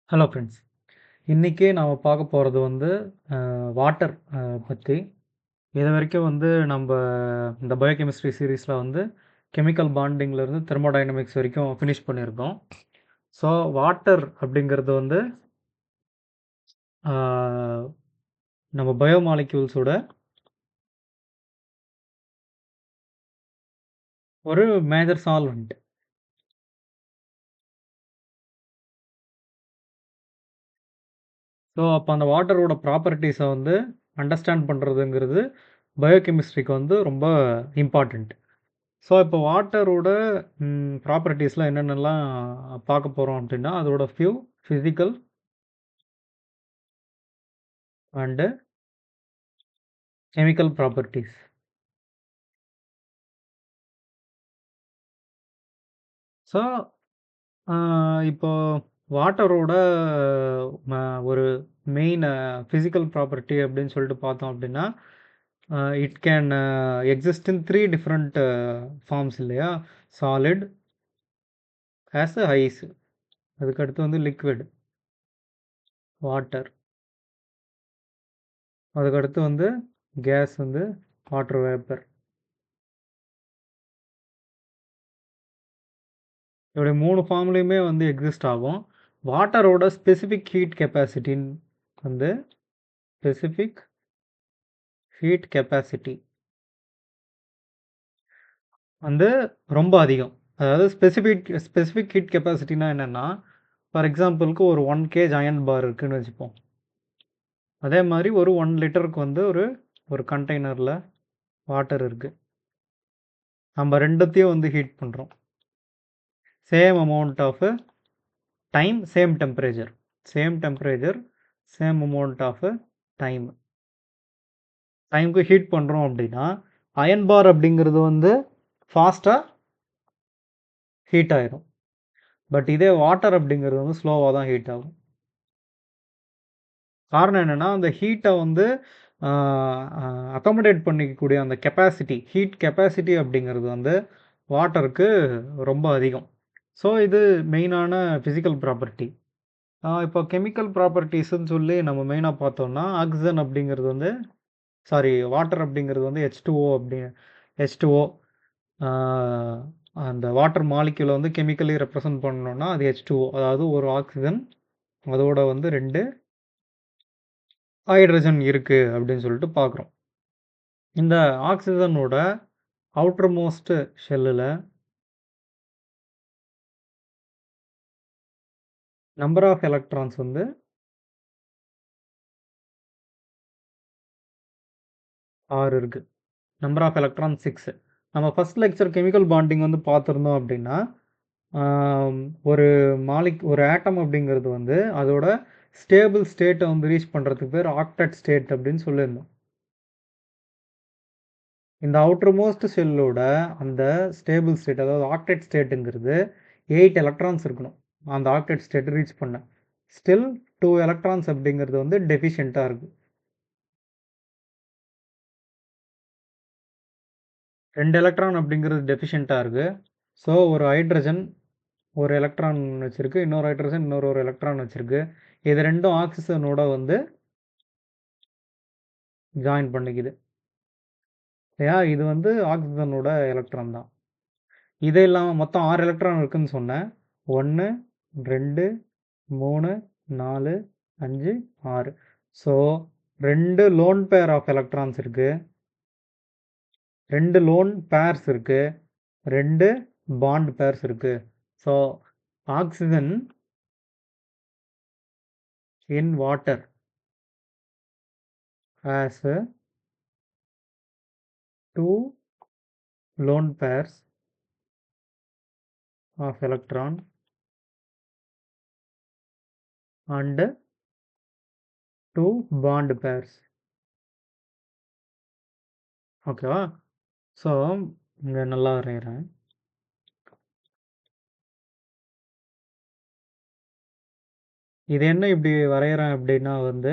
Hello friends. இன்னைக்கு நாம பார்க்க போறது வந்து வாட்டர் பத்தி. இதுவரைக்கும் வந்து நம்ப இந்த பயோகெமிஸ்ட்ரி சீரிஸ்ல வந்து கெமிக்கல் பாண்டிங்லேருந்து தெர்மோடைனமிக்ஸ் வரைக்கும் ஃபினிஷ் பண்ணியிருக்கோம். ஸோ வாட்டர் அப்படிங்கிறது வந்து அ நம்ம பயோமாலிக்யூல்ஸோட ஒரு மேஜர் சால்வெண்ட். ஸோ அப்போ அந்த வாட்டரோட ப்ராப்பர்ட்டீஸ வந்து அண்டர்ஸ்டாண்ட் பண்றதுங்கிறது பயோகெமிஸ்ட்ரிக்கு வந்து ரொம்ப இம்பார்ட்டன்ட். ஸோ இப்போ வாட்டரோட ப்ராப்பர்ட்டீஸ்லாம் என்னென்னலாம் பார்க்க போகிறோம் அப்படின்னா, அதோட few physical and chemical properties. So இப்போ வாட்டரோட ம ஒரு மெயின் ஃபிசிக்கல் ப்ராப்பர்ட்டி அப்படின்னு சொல்லிட்டு பார்த்தோம் அப்படின்னா, it can exist in 3 different forms இல்லையா? Solid, as a ice. அதுக்கடுத்து வந்து லிக்விட், வாட்டர். அதுக்கடுத்து வந்து கேஸ் வந்து வாட்டர் வேப்பர். இப்படி 3 ஃபார்ம்லயுமே வந்து எக்ஸிஸ்ட் ஆகும். வாட்டரோட ஸ்பெசிஃபிக் ஹீட் கெப்பாசிட்டின்னு வந்து ஸ்பெசிஃபிக் ஹீட் கெப்பாசிட்டி வந்து ரொம்ப அதிகம். அதாவது ஸ்பெசிஃபிக் ஹீட் கெப்பாசிட்டினா என்னன்னா, ஃபார் எக்ஸாம்பிளுக்கு ஒரு 1 கேஜ் அயர்ன் பார் இருக்குன்னு வச்சுப்போம். அதே மாரி ஒரு 1 லிட்டருக்கு வந்து ஒரு ஒரு கண்டெய்னர்ல வாட்டர் இருக்கு. நம்ம 2த்தையும் வந்து ஹீட் பண்றோம். Same amount of time, same temperature. Same temperature, same amount of time. டைம்க்கு ஹீட் பண்ணுறோம் அப்படின்னா, அயர்ன் பார் அப்படிங்கிறது வந்து ஃபாஸ்ட்டாக ஹீட் ஆயிரும். பட் இதே வாட்டர் அப்படிங்கிறது வந்து ஸ்லோவாக தான் ஹீட் ஆகும். காரணம் என்னன்னா, அந்த ஹீட்டை வந்து அ அ அக்காமடேட் பண்ணிக்கக்கூடிய அந்த கெப்பாசிட்டி, ஹீட் கெப்பாசிட்டி அப்படிங்கிறது வந்து வாட்டருக்கு ரொம்ப அதிகம். ஸோ இது மெயினான ஃபிசிக்கல் ப்ராப்பர்ட்டி. இப்போ கெமிக்கல் ப்ராப்பர்ட்டீஸ்ன்னு சொல்லி நம்ம மெயினா பார்த்தோம்னா, ஆக்ஸிஜன் அப்படிங்கிறது வந்து வாட்டர் அப்படிங்கிறது வந்து H2O H2O ஆ அந்த வாட்டர் மாலிக்யூல வந்து கெமிக்கலி ரெப்ரசன்ட் பண்ணணும்னா, அது H2O. அதாவது ஒரு ஆக்ஸிஜன், அதோட வந்து 2 ஹைட்ரஜன் இருக்கு அப்படின்னு சொல்லிட்டு பார்க்குறோம். இந்த ஆக்ஸிஜனோட அவுட்டர் மோஸ்ட் ஷெல்லுல நம்பர் ஆஃப் எலக்ட்ரான்ஸ் வந்து 6 இருக்கு. Number of electron 6. நம்ம ஃபர்ஸ்ட் லெக்சர் கெமிக்கல் பாண்டிங் வந்து பார்த்துருந்தோம் அப்படின்னா, ஆம், ஒரு ஒரு ஆட்டம் அப்படிங்கிறது வந்து அதோட ஸ்டேபிள் ஸ்டேட்டை வந்து ரீச் பண்ணுறதுக்கு பேர் ஆக்டெட் ஸ்டேட் அப்படின்னு சொல்லியிருந்தோம். இந்த அவுட்டர் மோஸ்ட் ஷெல்லோட அந்த ஸ்டேபிள் ஸ்டேட், அதாவது ஆக்டெட் ஸ்டேட்டுங்கிறது 8 எலக்ட்ரான்ஸ் இருக்கணும். அந்த ஆக்டெட் ஸ்டேட் ரீச் பண்ண. ஸ்டில் 2 எலக்ட்ரான்ஸ் அப்படிங்கிறது வந்து டெஃபிஷியன்ட்டா இருக்கு. 2 எலக்ட்ரான் அப்படிங்கிறது டெஃபிஷியன்ட்டா இருக்கு. ஸோ ஒரு ஹைட்ரஜன் ஒரு எலக்ட்ரான் வச்சிருக்கு. இன்னொரு ஹைட்ரஜன் ஒரு எலக்ட்ரான் வச்சிருக்கு. இது 2ம் ஆக்ஸிஜனோட வந்து ஜாயின் பண்ணிக்குது. இது வந்து ஆக்ஸிஜனோட எலக்ட்ரான் தான். இது இல்லாம மொத்தம் 6 எலக்ட்ரான் இருக்குன்னு சொன்னேன். 1, 2, 3, 4, 5, 6. So 2 lone pair of electrons இருக்கு. 2 லோன் பேர்ஸ் இருக்கு. 2 பாண்ட் பேர்ஸ் இருக்கு. So oxygen in water has 2 lone pairs of electron and 2 bond pairs. ஓகேவா? ஸோ இங்கே நல்லா வரைகிறேன். இது என்ன இப்படி வரைகிறேன் அப்படின்னா வந்து,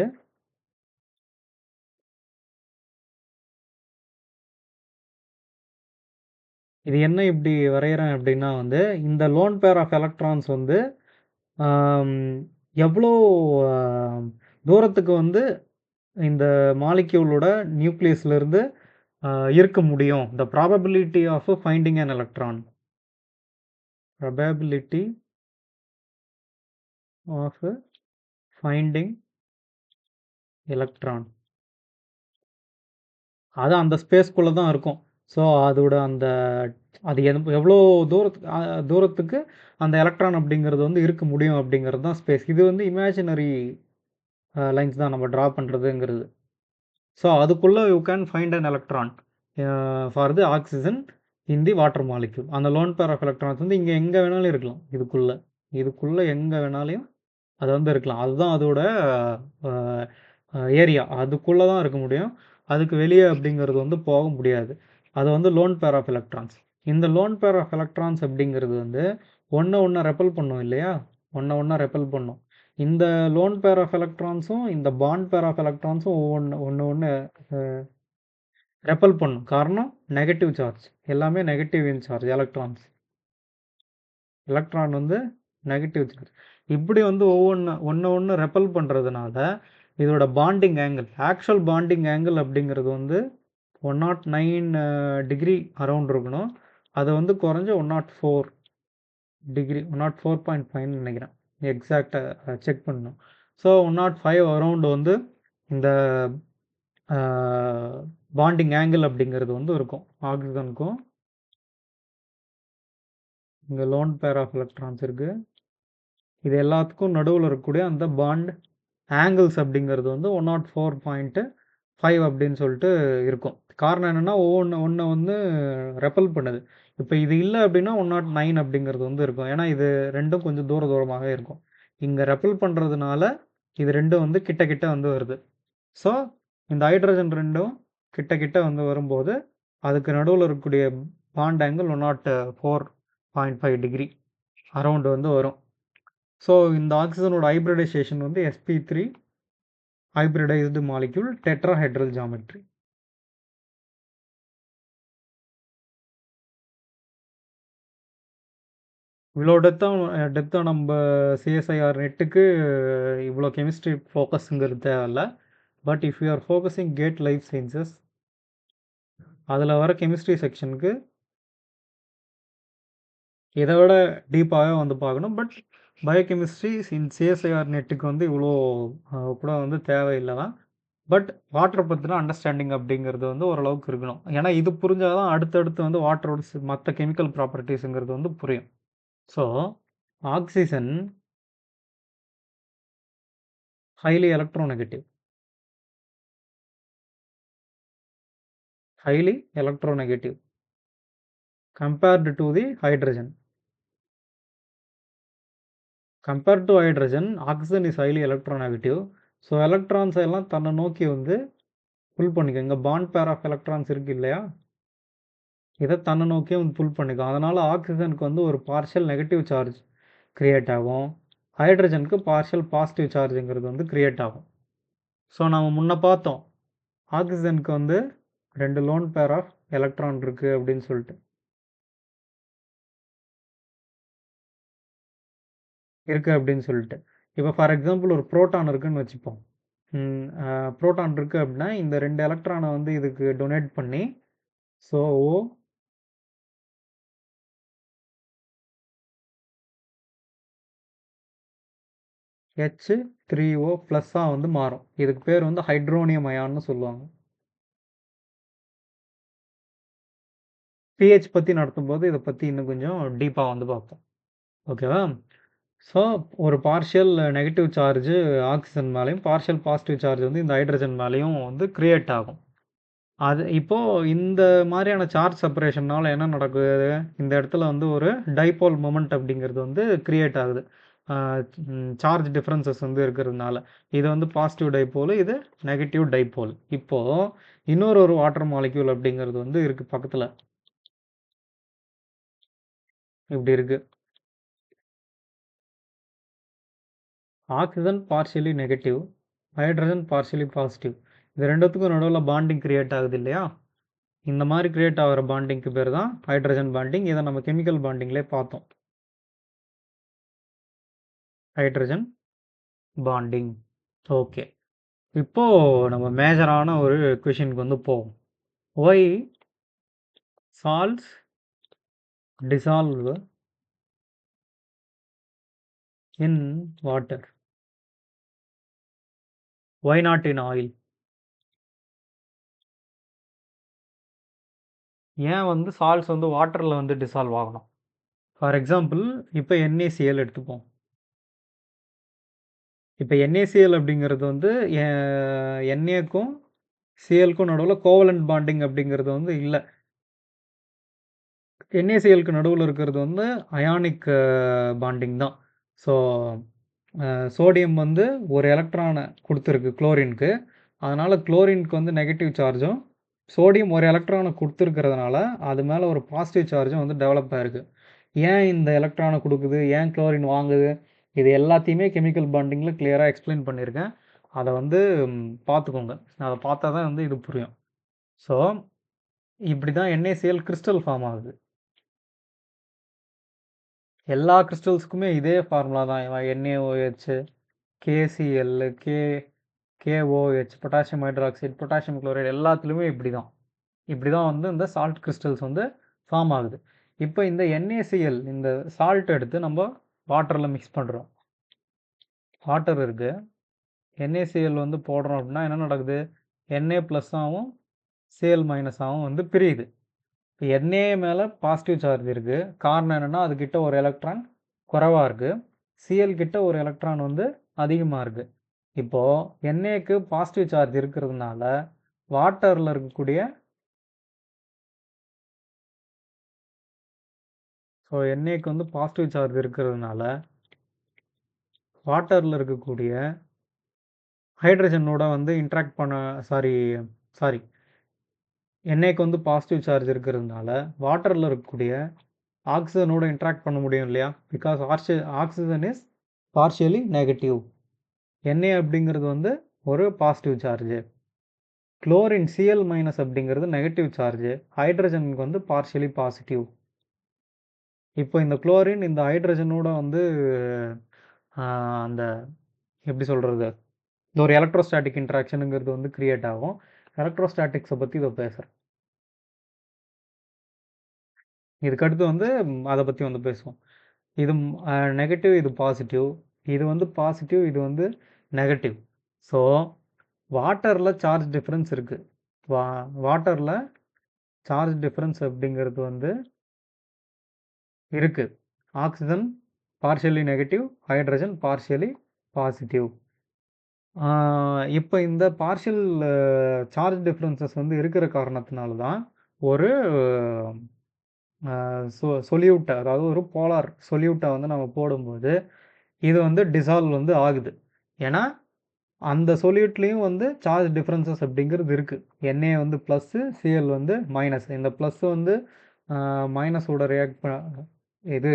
இது என்ன இப்படி வரைகிறேன் அப்படின்னா வந்து, இந்த லோன் பேர் ஆஃப் எலக்ட்ரான்ஸ் வந்து எவ்வளோ அ தூரத்துக்கு வந்து இந்த மாலிக்யூலோட நியூக்ளியஸ்லேருந்து இருக்க முடியும். The probability of finding an electron. Probability of finding electron. அது அந்த ஸ்பேஸ்க்குள்ள தான் இருக்கும். ஸோ, அதோட அந்த அது எவ்வளோ தூரத்துக்கு அந்த எலக்ட்ரான் அப்படிங்கிறது வந்து இருக்க முடியும் அப்படிங்கிறது தான் ஸ்பேஸ். இது வந்து இமேஜினரி லைன்ஸ் தான் நம்ம ட்ரா பண்ணுறதுங்கிறது. ஸோ, அதுக்குள்ள you can find an electron for the oxygen in the water molecule. அந்த லோன் பேர் ஆஃப் எலக்ட்ரான்ஸ் வந்து இங்கே எங்கே வேணாலும் இருக்கலாம். இதுக்குள்ள எங்கே வேணாலும் அது வந்து இருக்கலாம். அதுதான் அதோட ஏரியா. அதுக்குள்ளே தான் இருக்க முடியும். அதுக்கு வெளியே அப்படிங்கிறது வந்து போக முடியாது. அது வந்து லோன் பேர் ஆஃப் எலக்ட்ரான்ஸ். இந்த லோன் பேர் ஆஃப் எலக்ட்ரான்ஸ் அப்படிங்கிறது வந்து ஒன்று ரெப்பல் பண்ணும் இல்லையா? ஒன்று ரெப்பல் பண்ணும். இந்த லோன் பேர் ஆஃப் எலக்ட்ரான்ஸும் இந்த பாண்ட் பேர் ஆஃப் எலக்ட்ரான்ஸும் ஒன்று ரெப்பல் பண்ணும். காரணம் நெகட்டிவ் சார்ஜ். எல்லாமே நெகட்டிவ் இன் சார்ஜ் எலக்ட்ரான்ஸ். எலக்ட்ரான் வந்து நெகட்டிவ் சார்ஜ். இப்படி வந்து ஒன்று ரெப்பல் பண்ணுறதுனால இதோட bonding angle, actual bonding angle அப்படிங்கிறது வந்து 109 டிகிரி அரவுண்ட் இருக்கணும். அதை வந்து குறைஞ்ச 104 டிகிரி 104.5 நினைக்கிறேன். எக்ஸாக்டாக செக் பண்ணணும். ஸோ 105 அரவுண்ட் வந்து இந்த பாண்டிங் ஆங்கிள் அப்படிங்கிறது வந்து இருக்கும் ஆக்சிஜனுக்கும். இங்கே லோன் பேர் ஆஃப் எலக்ட்ரான்ஸ் இருக்குது. இது எல்லாத்துக்கும் நடுவில் இருக்கக்கூடிய அந்த பாண்ட் ஆங்கிள்ஸ் அப்படிங்கிறது வந்து 104.5 அப்படின்னு சொல்லிட்டு இருக்கும். காரணம் என்னென்னா ஒன்று வந்து ரெப்பல் பண்ணுது. இப்போ இது இல்லை அப்படின்னா 109 அப்படிங்கிறது வந்து இருக்கும். ஏன்னா இது ரெண்டும் கொஞ்சம் தூரமாக இருக்கும். இங்கே ரெப்பல் பண்ணுறதுனால இது ரெண்டும் வந்து கிட்ட வந்து வருது. ஸோ இந்த ஹைட்ரஜன் ரெண்டும் கிட்ட வந்து வரும்போது அதுக்கு நடுவில் இருக்கக்கூடிய பாண்ட் ஆங்கிள் 104.5 டிகிரி அரவுண்ட் வந்து வரும். ஸோ இந்த ஆக்சிஜனோட ஹைப்ரிடைசேஷன் வந்து sp3 hybridized molecule tetrahedral geometry. இவ்வளோ டெப்த்தாக நம்ம சிஎஸ்ஐஆர் நெட்டுக்கு இவ்வளோ கெமிஸ்ட்ரி ஃபோக்கஸுங்கிறது தேவையில்ல. But if you are focusing GATE life sciences அதில் வர கெமிஸ்ட்ரி செக்ஷனுக்கு இதை விட டீப்பாகவே வந்து பார்க்கணும். பட் பயோகெமிஸ்ட்ரி இன் சிஎஸ்ஐஆர் நெட்டுக்கு வந்து இவ்வளோ கூட வந்து தேவையில்லை தான். பட் வாட்டரை பற்றின அண்டர்ஸ்டாண்டிங் அப்படிங்கிறது வந்து ஓரளவுக்கு இருக்கணும். ஏன்னா இது புரிஞ்சால் தான் அடுத்தடுத்து வந்து வாட்டரோட மற்ற கெமிக்கல் ப்ராப்பர்ட்டிஸுங்கிறது வந்து புரியும். So oxygen highly electronegative. Highly electronegative compared to the hydrogen. Compared to hydrogen, oxygen is highly electronegative. So electrons எல்லாம் தன்னை நோக்கி வந்து புல் பண்ணிக்கும். இங்கே பாண்ட் பேர் ஆஃப் எலக்ட்ரான்ஸ் இருக்குது இல்லையா? இதை தன்னை நோக்கியே வந்து புல் பண்ணிக்கும். அதனால் ஆக்சிஜனுக்கு வந்து ஒரு பார்ஷியல் நெகட்டிவ் சார்ஜ் க்ரியேட் ஆகும். ஹைட்ரஜனுக்கு பார்ஷியல் பாசிட்டிவ் சார்ஜுங்கிறது வந்து க்ரியேட் ஆகும். ஸோ நம்ம முன்ன பார்த்தோம் ஆக்சிஜனுக்கு வந்து 2 லோன் பேர் ஆஃப் எலக்ட்ரான் இருக்குது அப்படின்னு சொல்லிட்டு. இருக்குது அப்படின்னு சொல்லிட்டு. இப்போ ஃபார் எக்ஸாம்பிள் ஒரு புரோட்டான் இருக்குன்னு வச்சுப்போம். புரோட்டான் இருக்குது அப்படின்னா இந்த 2 எலக்ட்ரானை வந்து இதுக்கு டொனேட் பண்ணி ஸோ H3O ப்ளஸ்ஸாக வந்து மாறும். இதுக்கு பேர் வந்து ஹைட்ரோனியம் அயான்னு சொல்லுவாங்க. பிஹெச் பற்றி நடத்தும்போது இதை பற்றி இன்னும் கொஞ்சம் டீப்பாக வந்து பார்ப்போம். ஓகேவா? ஸோ ஒரு பார்ஷியல் நெகட்டிவ் சார்ஜு ஆக்சிஜன் மேலேயும் பார்ஷியல் பாசிட்டிவ் சார்ஜ் வந்து இந்த ஹைட்ரஜன் மேலேயும் வந்து க்ரியேட் ஆகும். அது இப்போது இந்த மாதிரியான சார்ஜ் செப்பரேஷனால் என்ன நடக்குது? இந்த இடத்துல வந்து ஒரு டைபோல் மொமெண்ட் அப்படிங்கிறது வந்து க்ரியேட் ஆகுது. சார்ஜ் டிஃப்ரென்சஸ் வந்து இருக்கிறதுனால. இது வந்து பாசிட்டிவ் டைபோல், இது நெகட்டிவ் டைபோல். இப்போது இன்னொரு வாட்டர் மாலிக்யூல் அப்படிங்கிறது வந்து இருக்குது பக்கத்தில். இப்படி இருக்குது. Oxygen partially negative, hydrogen partially positive. இது ரெண்டுத்துக்கும் நடுவில் பாண்டிங் க்ரியேட் ஆகுது இல்லையா? இந்த மாதிரி க்ரியேட் ஆகிற பாண்டிங்க்கு பேர் தான் ஹைட்ரஜன் பாண்டிங். இதை நம்ம கெமிக்கல் பாண்டிங்லேயே பார்த்தோம். Hydrogen bonding. ஓகே. இப்போ நம்ம மேஜரான ஒரு கொஷினுக்கு வந்து போவோம். Why salts dissolve in water? Why not in oil? ஏன் வந்து சால்ட்ஸ் வந்து வாட்டரில் வந்து டிசால்வ் ஆகணும்? ஃபார் எக்ஸாம்பிள் இப்போ NaCl எடுத்துப்போம். இப்போ NaCl அப்படிங்கிறது வந்து NAக்கும் சிஎல்க்கும் நடுவில் கோவலண்ட் பாண்டிங் அப்படிங்கிறது வந்து இல்லை. NaClக்கு நடுவில் இருக்கிறது வந்து அயானிக் பாண்டிங் தான். ஸோ சோடியம் வந்து ஒரு எலக்ட்ரானை கொடுத்துருக்கு குளோரினுக்கு. அதனால் குளோரினுக்கு வந்து நெகட்டிவ் சார்ஜும், சோடியம் ஒரு எலக்ட்ரானை கொடுத்துருக்கிறதுனால அது மேலே ஒரு பாசிட்டிவ் சார்ஜும் வந்து டெவலப் ஆகிருக்கு. ஏன் இந்த எலக்ட்ரானை கொடுக்குது, ஏன் குளோரின் வாங்குது, இது எல்லாத்தையுமே கெமிக்கல் பாண்டிங்கில் கிளியராக எக்ஸ்பிளைன் பண்ணியிருக்கேன். அதை வந்து பார்த்துக்கோங்க. அதை பார்த்தா தான் வந்து இது புரியும். ஸோ இப்படி தான் NaCl கிறிஸ்டல் ஃபார்ம் ஆகுது. எல்லா கிறிஸ்டல்ஸுக்குமே இதே ஃபார்முலா தான். NaOH, KCl, KOH, potassium hydroxide, potassium chloride எல்லாத்துலேயுமே இப்படி தான் வந்து இந்த சால்ட் கிறிஸ்டல்ஸ் வந்து ஃபார்ம் ஆகுது. இப்போ இந்த NaCl இந்த சால்ட் எடுத்து நம்ம வாட்டரில் மிக்ஸ் பண்ணுறோம். வாட்டர் இருக்குது, NaCl வந்து போடுறோம் அப்படின்னா என்ன நடக்குது? Na ப்ளஸ்ஸாகவும் Cl மைனஸாகவும் வந்து பிரியுது. இப்போ Na மேலே பாசிட்டிவ் சார்ஜ் இருக்குது. காரணம் என்னென்னா அதுக்கிட்ட ஒரு எலக்ட்ரான் குறைவாக இருக்குது, Cl கிட்ட ஒரு எலக்ட்ரான் வந்து அதிகமாக இருக்குது. இப்போது NAக்கு பாசிட்டிவ் சார்ஜ் இருக்கிறதுனால வாட்டரில் இருக்கக்கூடிய NAக்கு வந்து பாசிட்டிவ் சார்ஜ் இருக்கிறதுனால வாட்டரில் இருக்கக்கூடிய ஹைட்ரஜனோட வந்து இன்ட்ராக்ட் பண்ண சாரி NAக்கு வந்து பாசிட்டிவ் சார்ஜ் இருக்கிறதுனால வாட்டரில் இருக்கக்கூடிய ஆக்சிஜனோட இன்ட்ராக்ட் பண்ண முடியும் இல்லையா? Because oxygen is partially negative. Na அப்படிங்கிறது வந்து ஒரு positive charge, chlorine Cl minus அப்படிங்கிறது நெகட்டிவ் சார்ஜு, ஹைட்ரஜனுக்கு வந்து பார்ஷியலி பாசிட்டிவ். இப்போ இந்த குளோரின் இந்த ஹைட்ரஜனோட வந்து அந்த எப்படி சொல்கிறது, இந்த ஒரு எலக்ட்ரோஸ்டாட்டிக் இன்ட்ராக்ஷனுங்கிறது வந்து கிரியேட் ஆகும். எலக்ட்ரோஸ்டாட்டிக்ஸை பற்றி இதை பேசுகிறேன். இதுக்கடுத்து வந்து அதை பற்றி வந்து பேசுவோம். இது நெகட்டிவ், இது பாசிட்டிவ், இது வந்து பாசிட்டிவ், இது வந்து நெகட்டிவ். ஸோ வாட்டரில் சார்ஜ் டிஃப்ரென்ஸ் இருக்குது. வாட்டரில் சார்ஜ் டிஃப்ரென்ஸ் அப்படிங்கிறது வந்து இருக்குது. Oxygen partially negative, hydrogen partially positive. இப்போ இந்த பார்ஷியல் சார்ஜ் டிஃப்ரென்சஸ் வந்து இருக்கிற காரணத்தினால தான் ஒரு சொல்யூட்டை, அதாவது ஒரு போலார் சொல்யூட்டை வந்து நம்ம போடும்போது இது வந்து டிசால்வ் வந்து ஆகுது. ஏன்னா அந்த சொல்யூட்லேயும் வந்து சார்ஜ் டிஃப்ரென்சஸ் அப்படிங்கிறது இருக்குது. Na வந்து ப்ளஸ்ஸு, Cl வந்து மைனஸ். இந்த ப்ளஸ் வந்து மைனஸோட ரியாக்ட் இது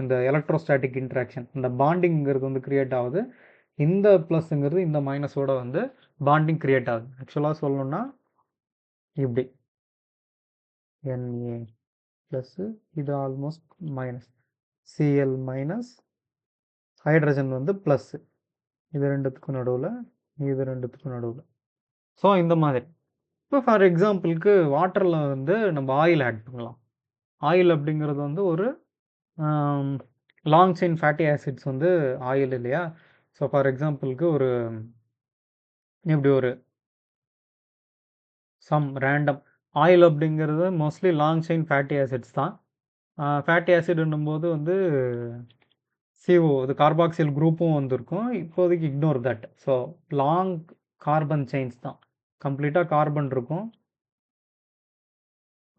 இந்த எலக்ட்ரோஸ்டாட்டிக் இன்ட்ராக்ஷன், இந்த பாண்டிங்கிறது வந்து க்ரியேட் ஆகுது. இந்த ப்ளஸ்ஸுங்கிறது இந்த மைனஸோட வந்து பாண்டிங் க்ரியேட் ஆகுது. ஆக்சுவலாக சொல்லணுன்னா இப்படி Na ப்ளஸ்ஸு, இது almost minus, Cl minus, hydrogen வந்து ப்ளஸ்ஸு, இது ரெண்டுத்துக்கும் நடுவில். ஸோ இந்த மாதிரி. இப்போ ஃபார் எக்ஸாம்பிளுக்கு வாட்டரில் வந்து நம்ம ஆயில் ஆட் பண்ணலாம். ஆயில் அப்படிங்கிறது வந்து ஒரு லாங் செயின் ஃபேட்டி ஆசிட்ஸ் வந்து ஆயில் இல்லையா? ஸோ ஃபார் எக்ஸாம்பிளுக்கு ஒரு இப்படி ஒரு ரேண்டம் ஆயில் அப்படிங்கிறது mostly long chain fatty acids தான். ஃபேட்டி ஆசிட்னும் போது வந்து CO, இது கார்பாக்சில் குரூப்பும் வந்திருக்கும். இப்போதைக்கு ignore that. So long carbon chains தான், கம்ப்ளீட்டாக கார்பன் இருக்கும்,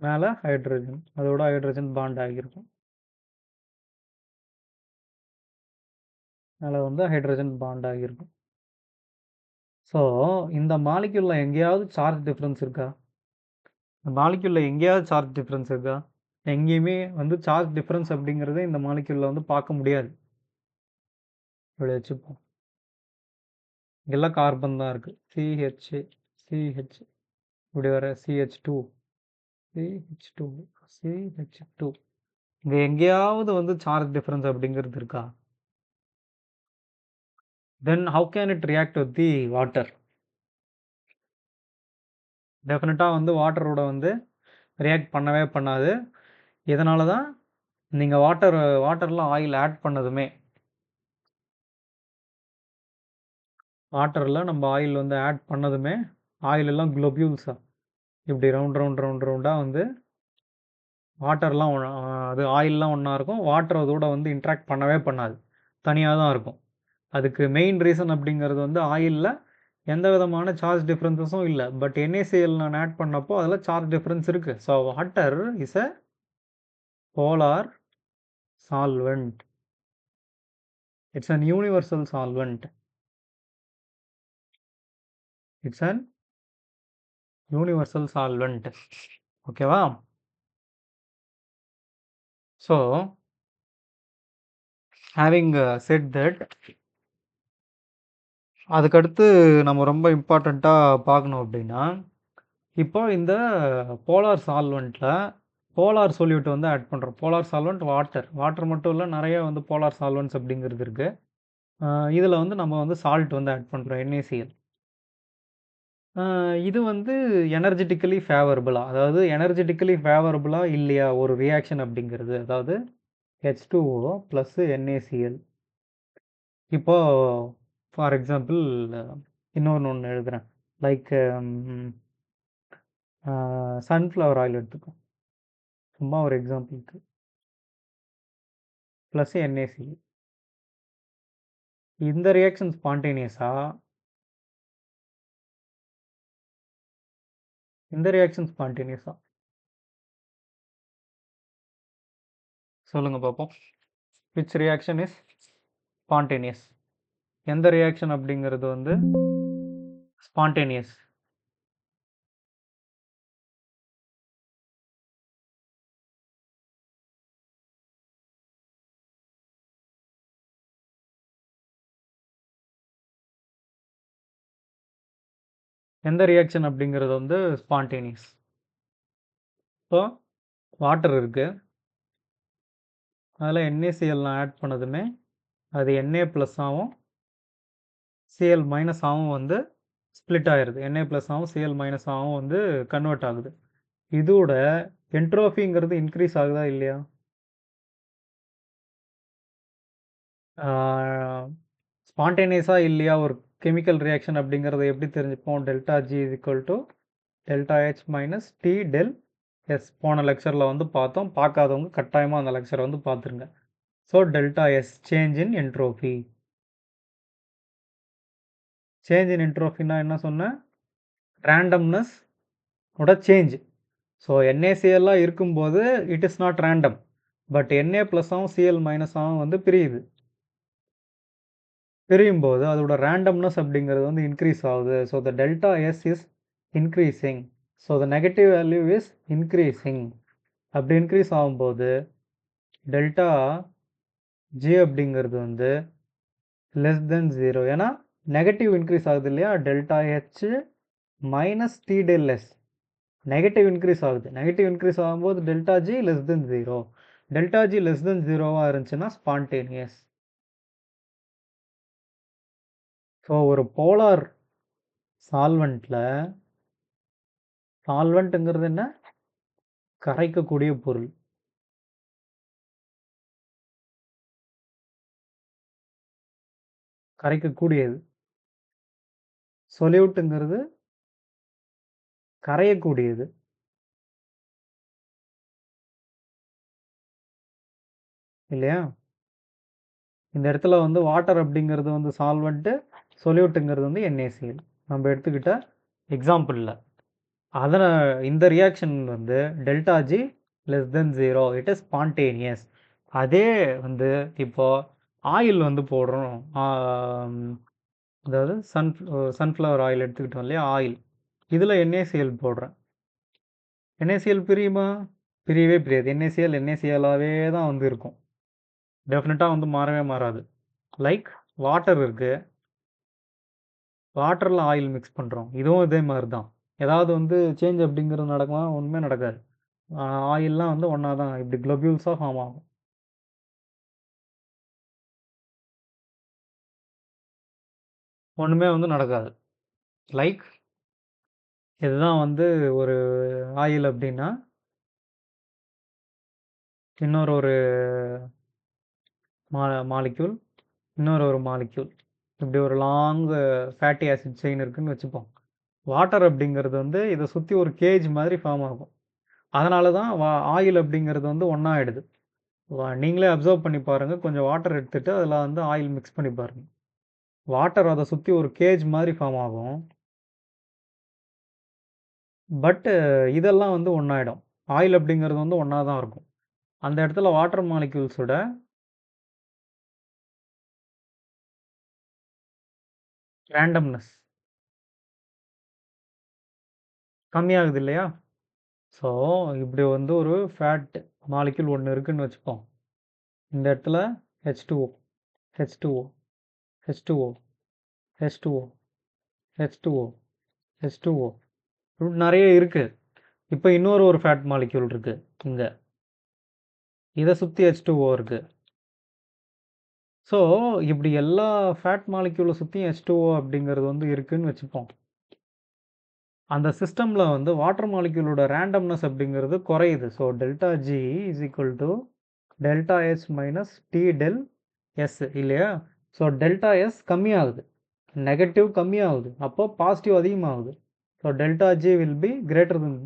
மேலே ஹைட்ரஜன், அதோட ஹைட்ரஜன் பாண்ட் ஆகியிருக்கும், மேலே வந்து ஹைட்ரஜன் பாண்ட் ஆகியிருக்கும். ஸோ இந்த மாலிக்யூலில் எங்கேயாவது சார்ஜ் டிஃப்ரென்ஸ் இருக்கா? இந்த மாலிக்யூலில் எங்கேயாவது சார்ஜ் டிஃப்ரென்ஸ் இருக்கா? எங்கேயுமே வந்து சார்ஜ் டிஃப்ரென்ஸ் அப்படிங்கிறத இந்த மாலிக்யூலில் வந்து பார்க்க முடியாது. இப்படி வச்சுப்போம், எல்லாம் கார்பன் தான் இருக்குது. CH இப்படி வர CH2 இங்கே எங்கேயாவது வந்து சார்ஜ் டிஃப்ரென்ஸ் அப்படிங்கிறது இருக்கா? Then how can it react with the water? டெஃபினட்டாக வந்து வாட்டரோட வந்து ரியாக்ட் பண்ணவே பண்ணாது. இதனால தான் நீங்கள் வாட்டரில் ஆயில் ஆட் பண்ணதுமே, வாட்டரில் நம்ம ஆயில் வந்து ஆட் பண்ணதுமே ஆயில் எல்லாம் குளோபியூல்ஸாக இப்படி ரவுண்டாக வந்து வாட்டர்லாம் அது ஆயிலெலாம் ஒன்றா இருக்கும். வாட்டர் அதோட வந்து இன்ட்ராக்ட் பண்ணவே பண்ணாது, தனியாக தான் இருக்கும். அதுக்கு மெயின் ரீசன் அப்படிங்கிறது வந்து ஆயிலில் எந்த விதமான சார்ஜ் டிஃப்ரென்சஸும் இல்லை. பட் NaCl நான் ஆட் பண்ணப்போ அதில் சார்ஜ் டிஃப்ரென்ஸ் இருக்குது. So water is a polar solvent. It's an universal solvent. It's an universal solvent. ஓகேவா? ஸோ ஹேவிங் செட் தட், அதுக்கடுத்து நம்ம ரொம்ப இம்பார்ட்டண்ட்டாக பார்க்கணும் அப்படின்னா, இப்போ இந்த போலார் சால்வெண்ட்டில் போலார் சொல்யூட் வந்து ஆட் பண்ணுறோம். போலார் சால்வெண்ட் வாட்டர் மட்டும் இல்லை, நிறைய வந்து போலார் சால்வெண்ட்ஸ் அப்படிங்கிறது இருக்குது. இதில் வந்து நம்ம வந்து சால்ட் வந்து ஆட் பண்ணுறோம், NaCl. இது வந்து எனர்ஜெட்டிக்கலி ஃபேவரபுளா, அதாவது எனர்ஜெட்டிக்கலி ஃபேவரபுளா இல்லையா ஒரு ரியாக்ஷன் அப்படிங்கிறது, அதாவது H2O ப்ளஸ் NaCl. இப்போ ஃபார் எக்ஸாம்பிள் ஒன்று எழுதுகிறேன். லைக் சன்ஃப்ளவர் ஆயில் எடுத்துக்கோ, சும்மா ஒரு எக்ஸாம்பிளுக்கு. Plus NaCl. இந்த ரியாக்ஷன் ஸ்பான்டேனியஸா, இந்த ரியாக்ஷன் ஸ்பான்டேனியஸா சொல்லுங்க பார்ப்போம். Which reaction is spontaneous? எந்த ரியாக்ஷன் அப்படிங்கிறது வந்து ஸ்பான்டேனியஸ்? எந்த ரியாக்ஷன் அப்படிங்கிறது வந்து ஸ்பான்டேனியஸ்? ஸோ வாட்டர் இருக்குது, அதில் NaCl ஆட் பண்ணதுமே அது Na ப்ளஸ் ஆகும், Cl மைனஸ் ஆகும் வந்து ஸ்ப்ளிட் ஆகிடுது. Na ப்ளஸ் ஆகும், Cl மைனஸ் ஆகும் வந்து கன்வெர்ட் ஆகுது. இதோட என்ட்ரோஃபிங்கிறது இன்க்ரீஸ் ஆகுதா இல்லையா? ஸ்பான்டேனியஸாக இல்லையா ஒரு கெமிக்கல் ரியாக்ஷன் அப்படிங்கிறத எப்படி தெரிஞ்சுப்போம்? ΔG is equal to ΔH minus T del S. போன லெக்சரில் வந்து பார்த்தோம். பார்க்காதவங்க கட்டாயமாக அந்த லெக்சரை வந்து பார்த்துருங்க. So ΔS change in entropy. Change in என்ட்ரோஃபின்னா என்ன சொன்னேன்? ரேண்டம்னஸ் ஓட சேஞ்ச். ஸோ NaCl இருக்கும்போது it is not random, but Na plus ஆகும் Cl மைனஸ் ஆகும் வந்து பிரியுது. பிரியும் போது அதோட ரேண்டம்னஸ் அப்படிங்கிறது வந்து இன்க்ரீஸ் ஆகுது. So the ΔS is increasing. So the negative value is increasing. அப்படி இன்க்ரீஸ் ஆகும்போது ΔG அப்படிங்கிறது வந்து லெஸ் தென் 0. ஏன்னா நெகட்டிவ் இன்க்ரீஸ் ஆகுது இல்லையா? ΔH minus T del S negative increase ஆகுது. நெகட்டிவ் இன்க்ரீஸ் ஆகும்போது ΔG less than 0. ΔG less than 0வாக இருந்துச்சுன்னா ஸ்பான்டேனியஸ். ஸோ ஒரு போலார் சால்வெண்ட்டில், சால்வெண்ட்டுங்கிறது என்ன? கரைக்கக்கூடிய பொருள். கரைக்கக்கூடியது. சொல்யூட்டுங்கிறது கரையக்கூடியது. இல்லையா? இந்த இடத்துல வந்து வாட்டர் அப்படிங்கிறது வந்து சால்வெண்ட்டு, சொல்யூட்டுங்கிறது வந்து NaCl நம்ம எடுத்துக்கிட்ட எக்ஸாம்பிளில். அதில் இந்த ரியாக்ஷன் வந்து ΔG less than 0, it is spontaneous. அதே வந்து இப்போது ஆயில் வந்து போடுறோம், அதாவது சன்ஃப்ளவர் ஆயில் எடுத்துக்கிட்டோம் இல்லையா? ஆயில், இதில் NaCl போடுறேன். NaCl பிரியுமா? பிரியவே பிரியாது. NaCl தான் வந்து இருக்கும். டெஃபினட்டாக வந்து மாறவே மாறாது. லைக் வாட்டர் இருக்குது, வாட்டரில் ஆயில் மிக்ஸ் பண்ணுறோம், இதுவும் இதே மாதிரி தான். ஏதாவது வந்து சேஞ்ச் அப்படிங்கிறது நடக்குமா? ஒன்றுமே நடக்காது. ஆயில்லாம் வந்து ஒன்றா தான் இப்படி குளோபியூல்ஸாக ஃபார்ம் ஆகும். ஒண்ணுமே வந்து நடக்காது. லைக் இதுதான் வந்து ஒரு ஆயில் அப்டின்னா, இன்னொரு ஒரு மாலிக்யூல், இன்னொரு ஒரு மாலிக்யூல். இப்படி ஒரு லாங் ஃபேட்டி ஆசிட் செயின் இருக்குன்னு வச்சுப்போம். வாட்டர் அப்படிங்கிறது வந்து இதை சுற்றி ஒரு கேஜ் மாதிரி ஃபார்ம் ஆகும். அதனால தான் ஆயில் அப்படிங்கிறது வந்து ஒன்றா ஆயிடுது. நீங்களே அப்சர்வ் பண்ணி பாருங்கள், கொஞ்சம் வாட்டர் எடுத்துகிட்டு அதில் வந்து ஆயில் மிக்ஸ் பண்ணி பாருங்கள். வாட்டர் அதை சுற்றி ஒரு கேஜ் மாதிரி ஃபார்ம் ஆகும். பட்டு இதெல்லாம் வந்து ஒன்றாயிடும். ஆயில் அப்படிங்கிறது வந்து ஒன்றா தான் இருக்கும். அந்த இடத்துல வாட்டர் மாலிக்யூல்ஸோட ரேண்டம்னஸ் கம்மியாகுது இல்லையா? ஸோ இப்படி வந்து ஒரு ஃபேட் மாலிக்யூல் ஒன்று இருக்குன்னு வச்சுப்போம். இந்த இடத்துல H2O, H2O, H2O, H2O, H2O, H2O நிறைய இருக்கு. இப்போ இன்னொரு ஒரு ஃபேட் மாலிக்யூல் இருக்கு இங்க. இதை சுற்றி H2O இருக்கு. ஸோ இப்படி எல்லா ஃபேட் மாலிக்யூலை சுற்றியும் H2O அப்படிங்கிறது வந்து இருக்குன்னு வச்சுப்போம். அந்த சிஸ்டமில் வந்து வாட்டர் மாலிக்யூலோட ரேண்டம்னஸ் அப்படிங்கிறது குறையுது. So delta G is equal to delta S minus T del S இல்லையா? ஸோ டெல்டா எஸ் கம்மியாகுது, நெகட்டிவ் கம்மியாகுது, அப்போ பாசிட்டிவ் அதிகமாகுது. So delta G will be greater than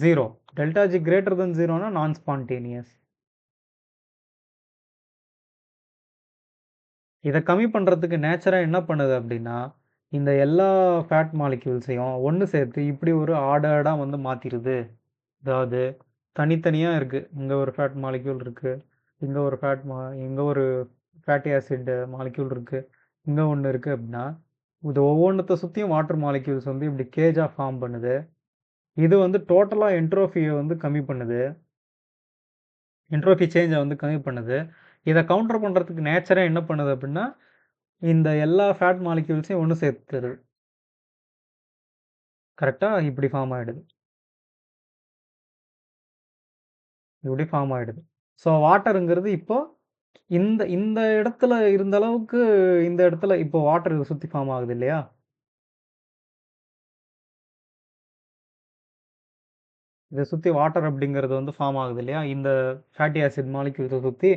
0. Delta G greater than 0னா நான் ஸ்பான்டேனியஸ். இதை கம்மி பண்ணுறதுக்கு நேச்சராக என்ன பண்ணுது அப்படின்னா, இந்த எல்லா ஃபேட் மாலிக்யூல்ஸையும் ஒன்று சேர்த்து இப்படி ஒரு ஆர்டர்டாக வந்து மாற்றிடுது. அதாவது தனித்தனியாக இருக்குது. இங்கே ஒரு ஃபேட் மாலிக்யூல் இருக்குது, இங்கே ஒரு இங்கே ஒரு ஃபேட்டி ஆசிட் மாலிக்யூல் இருக்குது, இங்கே ஒன்று இருக்குது அப்படின்னா, இது ஒவ்வொன்றத்தை சுற்றியும் வாட்டர் மாலிக்யூல்ஸ் வந்து இப்படி கேஜாக ஃபார்ம் பண்ணுது. இது வந்து டோட்டலாக என்ட்ரோஃபியை வந்து கம்மி பண்ணுது, என்ட்ரோஃபி சேஞ்சை வந்து கம்மி பண்ணுது. இதை கவுண்டர் பண்ணுறதுக்கு நேச்சராக என்ன பண்ணுது அப்படின்னா, இந்த எல்லா ஃபேட் மாலிக்யூல்ஸையும் ஒன்று சேர்த்துது. கரெக்டாக இப்படி ஃபார்ம் ஆகிடுது, இப்படி ஃபார்ம் ஆகிடுது. ஸோ வாட்டருங்கிறது இப்போ இந்த இந்த இடத்துல இருந்த அளவுக்கு இந்த இடத்துல இப்போ வாட்டர் சுற்றி ஃபார்ம் ஆகுது இல்லையா? இதை சுற்றி வாட்டர் அப்படிங்கிறது வந்து ஃபார்ம் ஆகுது இல்லையா? இந்த ஃபேட்டி ஆசிட் மாலிக்யூல்ஸை சுற்றி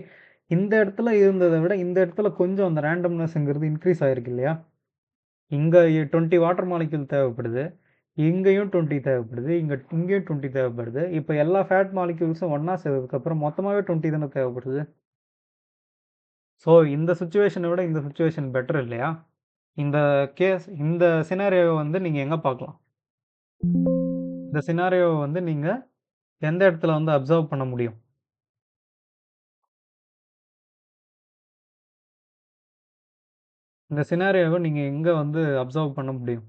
இந்த இடத்துல இருந்ததை விட இந்த இடத்துல கொஞ்சம் அந்த ரேண்டம்னஸ்ங்கிறது இன்க்ரீஸ் ஆகிருக்கு இல்லையா? இங்கே 20 வாட்டர் மாலிக்யூல் தேவைப்படுது, இங்கேயும் 20 தேவைப்படுது, இங்கேயும் 20 தேவைப்படுது. இப்போ எல்லா ஃபேட் மாலிக்யூல்ஸும் ஒன்றா சேர்ந்ததுக்கப்புறம் மொத்தமாகவே 20 தானே தேவைப்படுது. ஸோ இந்த சுச்சுவேஷனை விட இந்த சுச்சுவேஷன் பெட்டர் இல்லையா? இந்த இந்த சினாரியோவை வந்து நீங்கள் எங்கே பார்க்கலாம்? இந்த சினாரியோவை வந்து நீங்கள் எந்த இடத்துல வந்து அப்சர்வ் பண்ண முடியும்? இந்த சினாரியோவை நீங்கள் எங்கே வந்து அப்சர்வ் பண்ண முடியும்?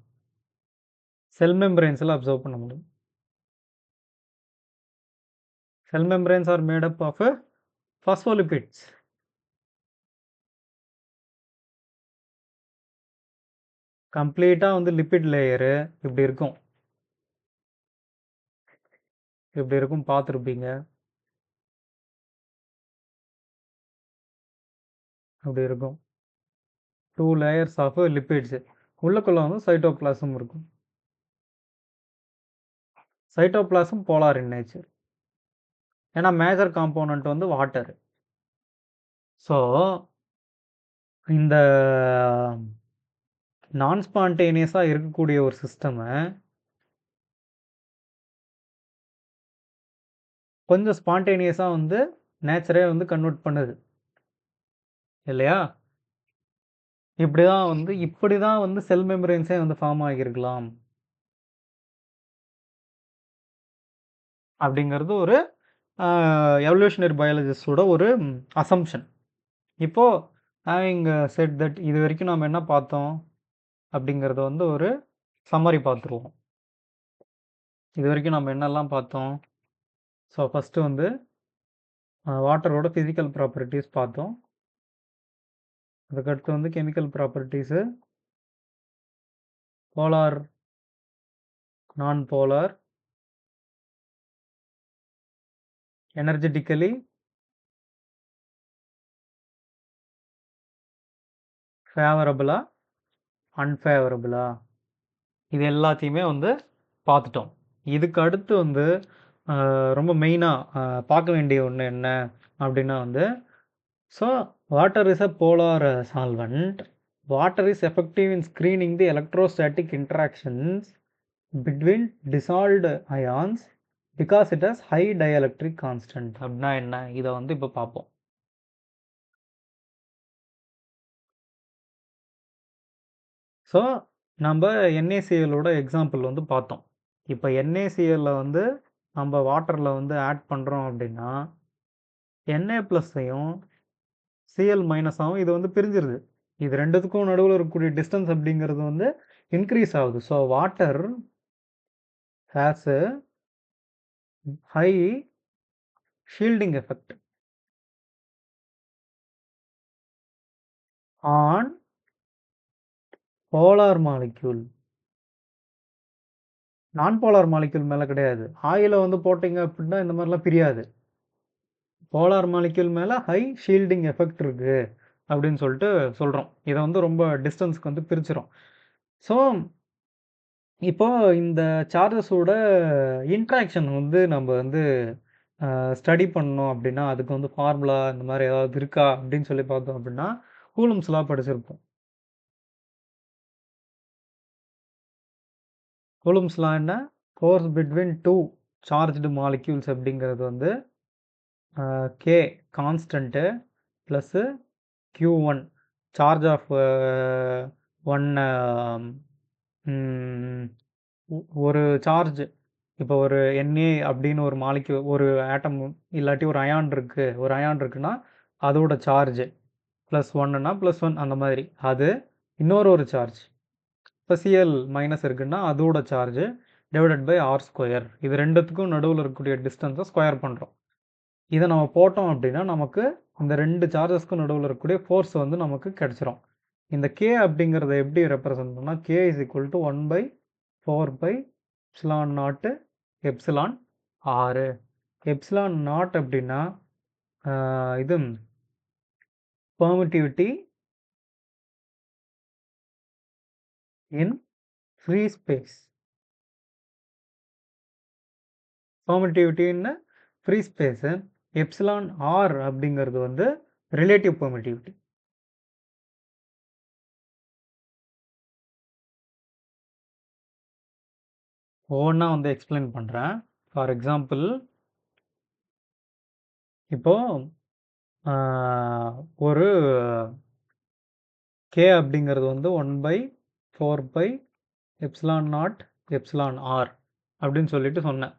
செல் மெம்பரேன்ஸில் அப்சர்வ் பண்ண முடியும். Cell membranes are made up of phospholipids. கம்ப்ளீட்டாக வந்து லிப்பிட் லேயரு இப்படி இருக்கும், இப்படி இருக்கும், பார்த்துருப்பீங்க. அப்படி இருக்கும். 2 லேயர்ஸ் ஆஃப் லிப்பிட்ஸ். உள்ளுக்குள்ள வந்து சைட்டோபிளாசம் இருக்கும். Cytoplasm polar in nature. ஏன்னா மேஜர் காம்போனன்ட் வந்து வாட்டர். ஸோ இந்த நான் ஸ்பான்டேனியஸாக இருக்கக்கூடிய ஒரு சிஸ்டமை கொஞ்சம் ஸ்பான்டேனியஸாக வந்து நேச்சரே வந்து கன்வெர்ட் பண்ணுது இல்லையா? இப்படி தான் வந்து செல் மெம்பரேன்ஸே வந்து ஃபார்ம் ஆகியிருக்கலாம் அப்படிங்கிறது ஒரு எவல்யூஷனரி பயாலஜிஸ்டோட ஒரு அசம்ஷன். இப்போது ஹேவிங் செட் தட் இது வரைக்கும் நம்ம என்ன பார்த்தோம் அப்படிங்கிறத வந்து ஒரு சம்மரி பார்த்துருவோம். இது வரைக்கும் நம்ம என்னெல்லாம் பார்த்தோம்? ஸோ ஃபஸ்ட்டு வந்து வாட்டரோட ஃபிசிக்கல் ப்ராப்பர்ட்டிஸ் பார்த்தோம். அதுக்கடுத்து வந்து கெமிக்கல் ப்ராப்பர்ட்டிஸு, போலார், நான் போலார், எனர்ஜெட்டிக்கலி ஃபேவரபுளா அன்ஃபேவரபிளா? இது எல்லாத்தையுமே வந்து பார்த்துட்டோம். இதுக்கு அடுத்து வந்து ரொம்ப மெயினாக பார்க்க வேண்டிய ஒன்று என்ன அப்படின்னா வந்து, so water is a polar solvent. Water is effective in screening the electrostatic interactions between dissolved ions because it has high dielectric constant. அப்படின்னா என்ன? இதை வந்து இப்போ பார்ப்போம். ஸோ நம்ம NaClஓட எக்ஸாம்பிள் வந்து பார்த்தோம். இப்போ NaClல வந்து நம்ம வாட்டரில் வந்து ஆட் பண்ணுறோம் அப்படின்னா Na+ஐயும் Cl- ஆகும். இது வந்து பிரிஞ்சிருது. இது ரெண்டுத்துக்கும் நடுவில் இருக்கக்கூடிய டிஸ்டன்ஸ் அப்படிங்கிறது வந்து இன்க்ரீஸ் ஆகுது. So water has a high shielding effect on polar molecule. நான் போலார் மாலிக்யூல் மேலே கிடையாது. ஆயிலை வந்து போட்டிங்க அப்படின்னா இந்த மாதிரிலாம் பிரியாது. போலார் மாலிக்யூல் மேலே ஹை ஷீல்டிங் எஃபெக்ட் இருக்குது அப்படின்னு சொல்லிட்டு சொல்கிறோம். இதை வந்து ரொம்ப டிஸ்டன்ஸ்க்கு வந்து பிரிச்சிடும். ஸோ இப்போ இந்த சார்ஜஸோட இன்ட்ராக்ஷன் வந்து நம்ம வந்து ஸ்டடி பண்ணோம் அப்படின்னா அதுக்கு வந்து ஃபார்முலா இந்த மாதிரி ஏதாவது இருக்கா அப்படின்னு சொல்லி பார்த்தோம் அப்படின்னா கூலம்ஸ் லா படிச்சிருப்போம். கூலம்ஸ் லா என்ன? Force between two charged molecules அப்படிங்கிறது வந்து K constant plus Q1 charge of one ஒரு சார்ஜ். இப்போ ஒரு Na அப்படின்னு ஒரு மாலிக்யூல் ஒரு ஆட்டம் இல்லாட்டி ஒரு அயான் இருக்குன்னா அதோட சார்ஜ் +1னா +1 அந்த மாதிரி. அது இன்னொரு சார்ஜ் இப்போ Cl- இருக்குன்னா அதோட சார்ஜ் டிவைடட் பை R². இது ரெண்டுத்துக்கும் நடுவில் இருக்கக்கூடிய டிஸ்டன்ஸை ஸ்கொயர் பண்ணுறோம். இதை நம்ம போட்டோம் அப்படின்னா நமக்கு இந்த ரெண்டு சார்ஜஸ்க்கும் நடுவில் இருக்கக்கூடிய ஃபோர்ஸ் வந்து நமக்கு கிடைச்சிரும். இந்த K அப்படிங்கிறத எப்படி ரெப்ரசன்ட் பண்ணால் K is equal to 1/4πε0 εr. ε0 அப்படின்னா இது permittivity in free space. Permittivity in free space. εr அப்படிங்கிறது வந்து ரிலேட்டிவ் பெர்மிட்டிவிட்டி. ஒவ்வொன்றா வந்து எக்ஸ்பிளைன் பண்ணுறேன். ஃபார் எக்ஸாம்பிள் இப்போ ஒரு K அப்படிங்கிறது வந்து 1/4πε0 εr அப்படின்னு சொல்லிட்டு சொன்னேன்.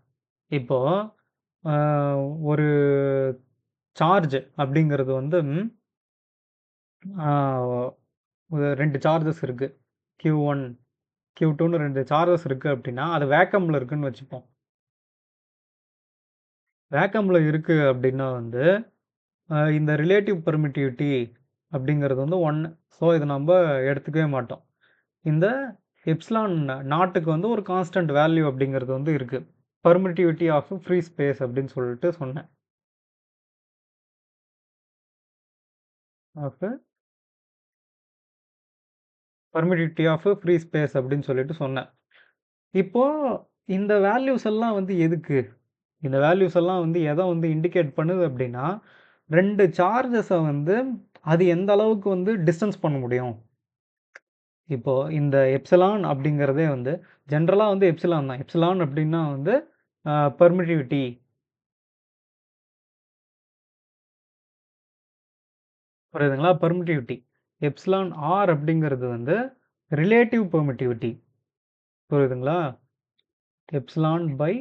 இப்போ ஒரு சார்ஜ் அப்படிங்கிறது வந்து ரெண்டு சார்ஜஸ் இருக்கு, Q1 Q2ன்னு ரெண்டு சார்ஜஸ் இருக்கு அப்படின்னா அது வேக்கம்ல இருக்குன்னு வச்சுப்போம். வேக்கம்ல இருக்கு அப்படின்னா வந்து இந்த ரிலேட்டிவ் பெர்மிட்டிவிட்டி அப்படிங்கிறது வந்து 1. ஸோ இதை நம்ம எடுத்துக்கவே மாட்டோம். இந்த எப்சிலான் நாட்டுக்கு வந்து ஒரு கான்ஸ்டன்ட் வேல்யூ அப்படிங்கிறது வந்து இருக்கு, பெர்மிட்டிவிட்டி ஆஃப் ஃப்ரீ ஸ்பேஸ் அப்படின்னு சொல்லிட்டு சொன்னேன். Of permittivity of free space அப்படின்னு சொல்லிட்டு சொன்னேன். இப்போ இந்த வேல்யூஸ் எல்லாம் வந்து எதுக்கு? இந்த வேல்யூஸ் எல்லாம் வந்து எதை வந்து இண்டிகேட் பண்ணுது அப்படின்னா ரெண்டு சார்ஜஸை வந்து அது எந்த அளவுக்கு வந்து டிஸ்டன்ஸ் பண்ண முடியும். இப்போ இந்த எப்சிலான் அப்படிங்கிறதே வந்து ஜென்ரலாக வந்து எப்சிலான் தான். எப்சிலான் அப்படின்னா வந்து பெர்மிட்டிவிட்டி. புரியுதுங்களா? பெர்மிட்டிவிட்டி. எப்சிலான் ஆர் அப்படிங்கிறது வந்து ரிலேட்டிவ் பெர்மிட்டிவிட்டி. புரியுதுங்களா? Epsilon by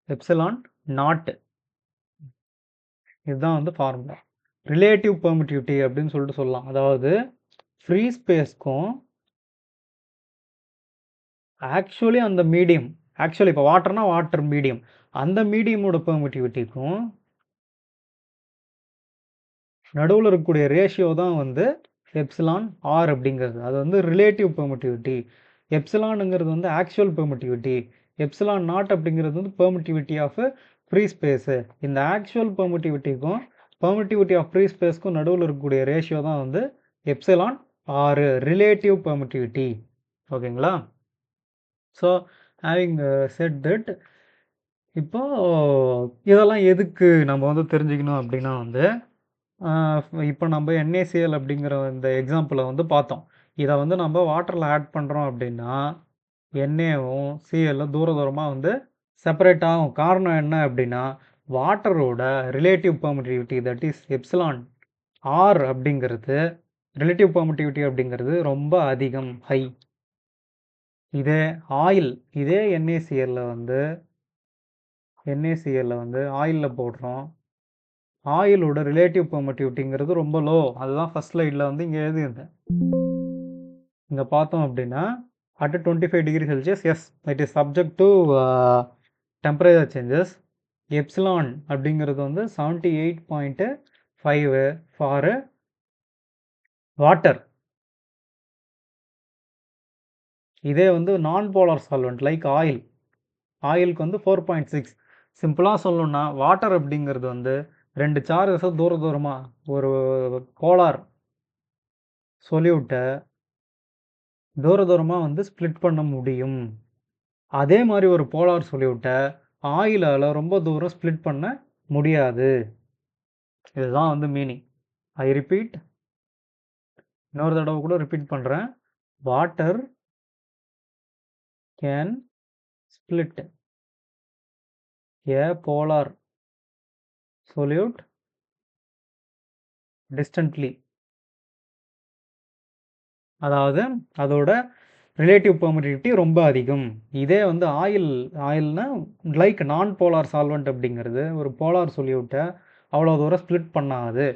epsilon naught. இதுதான் வந்து ஃபார்முலா. ரிலேட்டிவ் பெர்மிட்டிவிட்டி அப்படின்னு சொல்லிட்டு சொல்லலாம். அதாவது ஃப்ரீ ஸ்பேஸ்க்கும் ஆக்சுவலி அந்த மீடியம், ஆக்சுவலி இப்போ வாட்டர்னா வாட்டர் மீடியம், அந்த மீடியமோட பெர்மிட்டிவிட்டிக்கும் நடுவில் இருக்கக்கூடிய ரேஷியோ தான் வந்து எப்சிலான் ஆர் அப்படிங்கிறது. அது வந்து ரிலேட்டிவ் பெர்மிட்டிவிட்டி. எப்சிலானுங்கிறது வந்து ஆக்சுவல் பெர்மிட்டிவிட்டி. எப்சிலான் நாட் அப்படிங்கிறது வந்து பெர்மிட்டிவிட்டி ஆஃப் ஃப்ரீ ஸ்பேஸு. இந்த ஆக்சுவல் பெர்மிட்டிவிட்டிக்கும் பெர்மிட்டிவிட்டி ஆஃப் ஃப்ரீ ஸ்பேஸ்க்கும் நடுவில் இருக்கக்கூடிய ரேஷியோ தான் வந்து எப்சிலான் or relative permittivity. ஓகேங்களா? ஸோ ஹேவிங் செட் தட், இப்போ இதெல்லாம் எதுக்கு நம்ம வந்து தெரிஞ்சுக்கணும் அப்படின்னா வந்து, இப்போ நம்ம NaCl அப்படிங்கிற இந்த எக்ஸாம்பிளை வந்து பார்த்தோம். இதை வந்து நம்ம வாட்டரில் ஆட் பண்ணுறோம் அப்படின்னா Naவும் Clலும் தூர தூரமாக வந்து செப்பரேட் ஆகும். காரணம் என்ன அப்படின்னா வாட்டரோட relative permittivity, that is epsilon R அப்படிங்கிறது, ரிலேட்டிவ் பெர்மிட்டிவிட்டி அப்படிங்கிறது ரொம்ப அதிகம், ஹை. இதே ஆயில், இதே NaClல வந்து ஆயிலில் போடுறோம். ஆயிலோட ரிலேட்டிவ் பெர்மிட்டிவிட்டிங்கிறது ரொம்ப லோ. அதுதான் ஃபர்ஸ்ட் ஸ்லைடில் வந்து இங்கே எழுதியிருந்தேன். இங்கே பார்த்தோம் அப்படின்னா at 25 degree Celsius, yes, it is subject to temperature changes. Epsilon அப்படிங்கிறது வந்து 78.5 ஃபார் வாட்டர். இதே வந்து நான் போலார் சால்வெண்ட் லைக் ஆயில், ஆயிலுக்கு வந்து 4.6. சிம்பிளாக சொல்லணும்னா வாட்டர் அப்படிங்கிறது வந்து 2 சார்ஜஸை தூரமாக ஒரு போலார் சொல்யூட்டை தூரமாக வந்து ஸ்ப்ளிட் பண்ண முடியும். அதே மாதிரி ஒரு போலார் சொல்யூட்டை ஆயிலால் ரொம்ப தூரம் ஸ்ப்ளிட் பண்ண முடியாது. இதுதான் வந்து மீனிங். ஐ ரிப்பீட், இன்னொரு தடவை கூட ரிப்பீட் பண்ணுறேன். Water can split a polar solute distantly. அதாவது அதோட ரிலேட்டிவ் பெர்மிட்டிவிட்டி ரொம்ப அதிகம். இதே வந்து ஆயில்னா லைக் நான் போலார் சால்வெண்ட் அப்படிங்கிறது ஒரு போலார் சொல்யூட்டை அவ்வளோ தூரம் ஸ்ப்ளிட் பண்ணாது.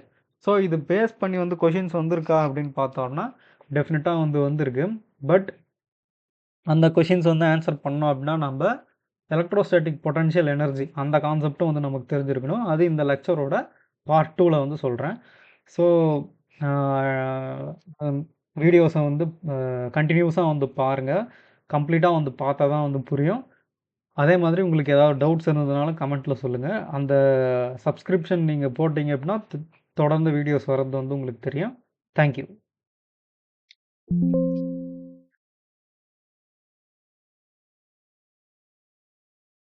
ஸோ இது பேஸ் பண்ணி வந்து கொஷின்ஸ் வந்திருக்கா அப்படின்னு பார்த்தோம்னா டெஃபினட்டாக வந்து வந்திருக்கு. பட் அந்த கொஷின்ஸ் வந்து ஆன்சர் பண்ணோம் அப்படின்னா நம்ம எலக்ட்ரோஸ்டாட்டிக் பொட்டன்ஷியல் எனர்ஜி அந்த கான்செப்டும் வந்து நமக்கு தெரிஞ்சிருக்கணும். அது இந்த லெக்சரோட பார்ட் 2ல் வந்து சொல்கிறேன். ஸோ வீடியோஸை வந்து கண்டினியூஸாக வந்து பாருங்கள். கம்ப்ளீட்டாக வந்து பார்த்தா தான் வந்து புரியும். அதே மாதிரி உங்களுக்கு ஏதாவது டவுட்ஸ் இருந்ததுனாலும் கமெண்ட்டில் சொல்லுங்கள். அந்த சப்ஸ்கிரிப்ஷன் நீங்கள் போட்டிங்க அப்படின்னா தொடர்ந்து வீடியோஸ் வர்றது வந்து உங்களுக்கு தெரியும். தேங்க்யூ.